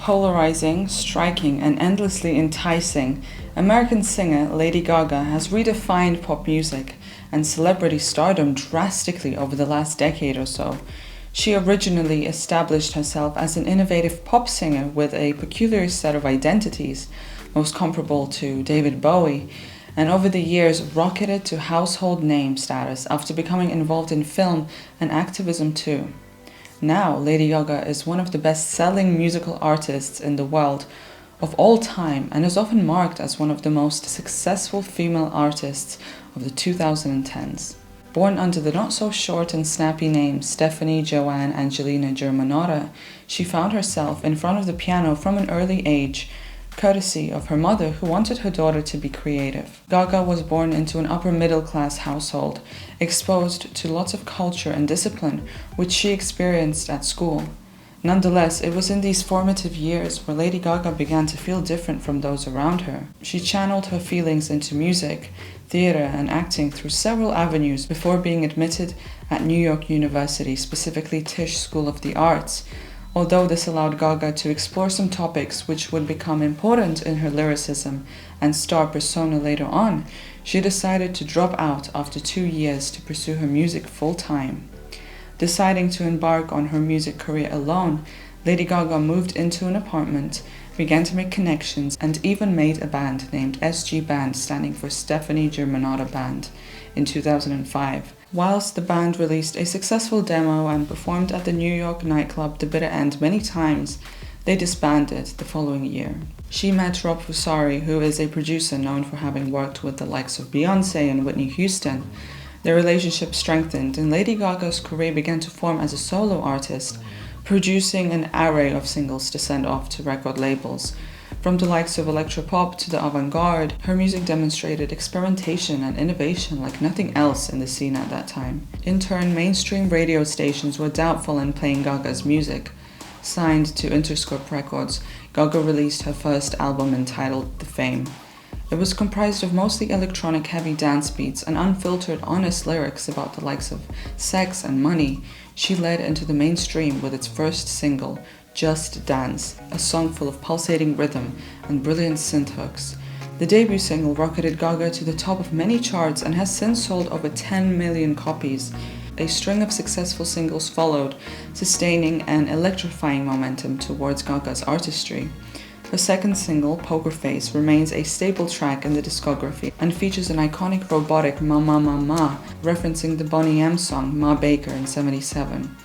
Polarizing, striking, and endlessly enticing, American singer Lady Gaga has redefined pop music and celebrity stardom drastically over the last decade or so. She originally established herself as an innovative pop singer with a peculiar set of identities, most comparable to David Bowie, and over the years rocketed to household name status after becoming involved in film and activism too. Now, Lady Gaga is one of the best-selling musical artists in the world of all time and is often marked as one of the most successful female artists of the 2010s. Born under the not-so-short and snappy name Stefani Joanne Angelina Germanotta, she found herself in front of the piano from an early age, courtesy of her mother who wanted her daughter to be creative. Gaga was born into an upper-middle-class household, exposed to lots of culture and discipline, which she experienced at school. Nonetheless, it was in these formative years where Lady Gaga began to feel different from those around her. She channeled her feelings into music, theater, and acting through several avenues before being admitted at New York University, specifically Tisch School of the Arts. Although this allowed Gaga to explore some topics which would become important in her lyricism and star persona later on, she decided to drop out after 2 years to pursue her music full-time. Deciding to embark on her music career alone, Lady Gaga moved into an apartment, began to make connections, and even made a band named SG Band, standing for Stefani Germanotta Band, in 2005. Whilst the band released a successful demo and performed at the New York nightclub The Bitter End many times, they disbanded the following year. She met Rob Fusari, who is a producer known for having worked with the likes of Beyoncé and Whitney Houston. Their relationship strengthened, and Lady Gaga's career began to form as a solo artist, producing an array of singles to send off to record labels. From the likes of electropop to the avant-garde, her music demonstrated experimentation and innovation like nothing else in the scene at that time. In turn, mainstream radio stations were doubtful in playing Gaga's music. Signed to Interscope Records, Gaga released her first album entitled The Fame. It was comprised of mostly electronic heavy dance beats and unfiltered, honest lyrics about the likes of sex and money. She led into the mainstream with its first single, Just Dance, a song full of pulsating rhythm and brilliant synth hooks. The debut single rocketed Gaga to the top of many charts and has since sold over 10 million copies. A string of successful singles followed, sustaining an electrifying momentum towards Gaga's artistry. Her second single, Poker Face, remains a staple track in the discography and features an iconic robotic Ma Ma Ma Ma, referencing the Boney M song Ma Baker in '77.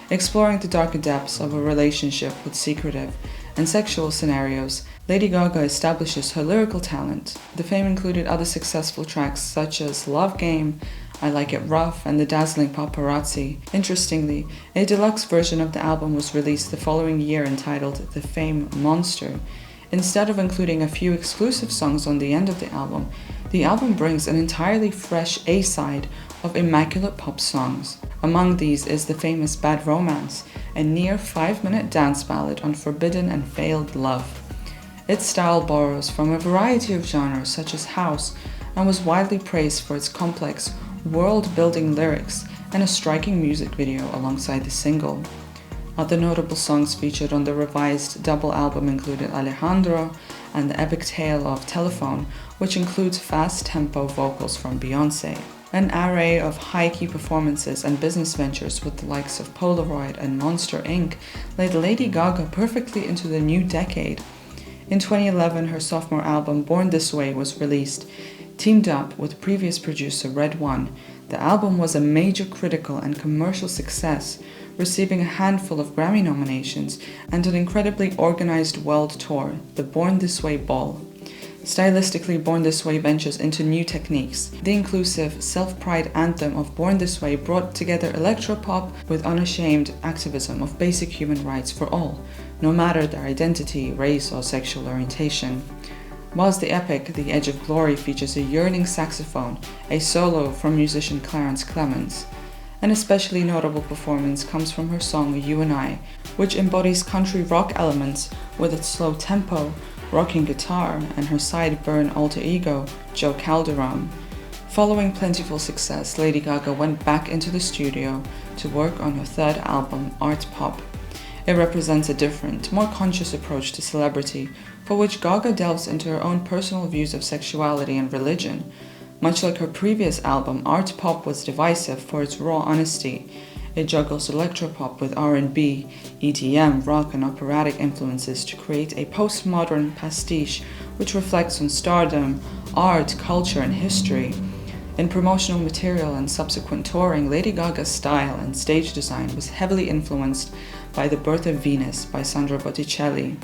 Exploring the darker depths of a relationship with secretive and sexual scenarios, Lady Gaga establishes her lyrical talent. The Fame included other successful tracks such as Love Game, I Like It Rough, and The Dazzling Paparazzi. Interestingly, a deluxe version of the album was released the following year entitled The Fame Monster. Instead of including a few exclusive songs on the end of the album brings an entirely fresh A-side of immaculate pop songs. Among these is the famous Bad Romance, a near 5-minute dance ballad on forbidden and failed love. Its style borrows from a variety of genres such as house and was widely praised for its complex, world-building lyrics and a striking music video alongside the single. Other notable songs featured on the revised double album included Alejandro and the epic tale of Telephone, which includes fast-tempo vocals from Beyoncé. An array of high-key performances and business ventures with the likes of Polaroid and Monster Inc. led Lady Gaga perfectly into the new decade. In 2011, her sophomore album Born This Way was released. Teamed up with previous producer Red One, the album was a major critical and commercial success, receiving a handful of Grammy nominations and an incredibly organized world tour, the Born This Way Ball. Stylistically, Born This Way ventures into new techniques. The inclusive, self-pride anthem of Born This Way brought together electropop with unashamed activism of basic human rights for all, no matter their identity, race, or sexual orientation. Whilst the epic The Edge of Glory features a yearning saxophone, a solo from musician Clarence Clemens. An especially notable performance comes from her song You and I, which embodies country rock elements with its slow tempo, rocking guitar, and her sideburn alter ego, Joe Calderone. Following plentiful success, Lady Gaga went back into the studio to work on her third album, Artpop. It represents a different, more conscious approach to celebrity, for which Gaga delves into her own personal views of sexuality and religion. Much like her previous album, Artpop was divisive for its raw honesty. It juggles electropop with R&B, EDM, rock and operatic influences to create a postmodern pastiche which reflects on stardom, art, culture and history. In promotional material and subsequent touring, Lady Gaga's style and stage design was heavily influenced by The Birth of Venus by Sandro Botticelli.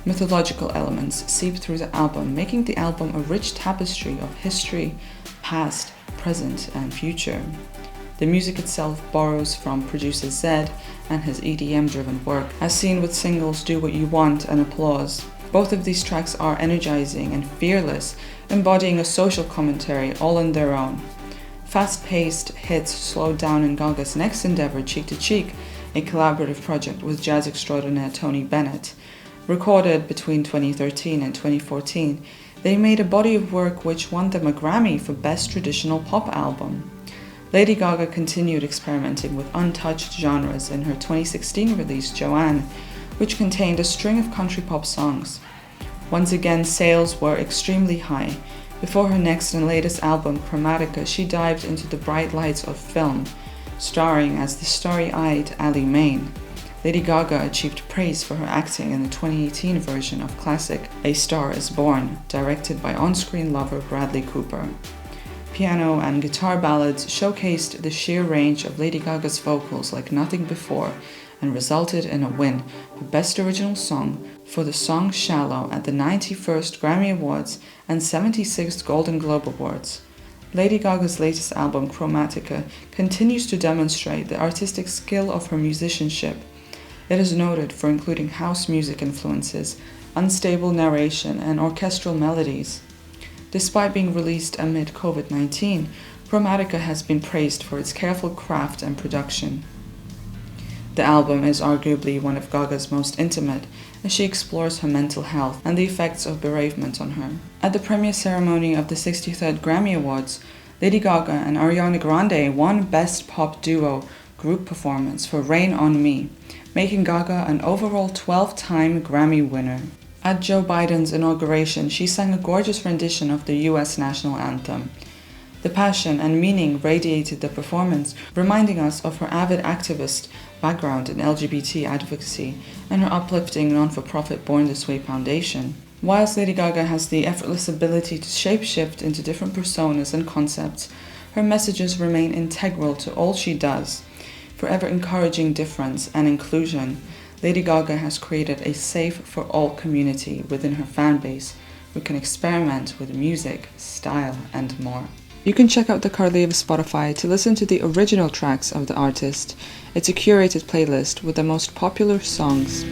Mythological elements seep through the album, making the album a rich tapestry of history, past, present and future. The music itself borrows from producer Zedd and his EDM-driven work, as seen with singles Do What You Want and Applause. Both of these tracks are energizing and fearless, embodying a social commentary all on their own. Fast-paced hits slowed down in Gaga's next endeavor, Cheek to Cheek, a collaborative project with jazz extraordinaire Tony Bennett. Recorded between 2013 and 2014, they made a body of work which won them a Grammy for Best Traditional Pop Album. Lady Gaga continued experimenting with untouched genres in her 2016 release Joanne, which contained a string of country pop songs. Once again, sales were extremely high. Before her next and latest album, Chromatica, she dived into the bright lights of film, starring as the starry-eyed Ally Main. Lady Gaga achieved praise for her acting in the 2018 version of classic A Star Is Born, directed by on-screen lover Bradley Cooper. Piano and guitar ballads showcased the sheer range of Lady Gaga's vocals like nothing before and resulted in a win for Best Original Song for the song Shallow at the 91st Grammy Awards and 76th Golden Globe Awards. Lady Gaga's latest album, Chromatica, continues to demonstrate the artistic skill of her musicianship. It is noted for including house music influences, unstable narration, and orchestral melodies. Despite being released amid COVID-19, Chromatica has been praised for its careful craft and production. The album is arguably one of Gaga's most intimate, as she explores her mental health and the effects of bereavement on her. At the premiere ceremony of the 63rd Grammy Awards, Lady Gaga and Ariana Grande won Best Pop Duo Group Performance for Rain on Me, making Gaga an overall 12-time Grammy winner. At Joe Biden's inauguration, she sang a gorgeous rendition of the US national anthem. The passion and meaning radiated the performance, reminding us of her avid activist background in LGBT advocacy and her uplifting non-for-profit Born This Way Foundation. Whilst Lady Gaga has the effortless ability to shape-shift into different personas and concepts, her messages remain integral to all she does. Forever encouraging difference and inclusion, Lady Gaga has created a safe-for-all community within her fan base who can experiment with music, style, and more. You can check out the Carly of Spotify to listen to the original tracks of the artist. It's a curated playlist with the most popular songs.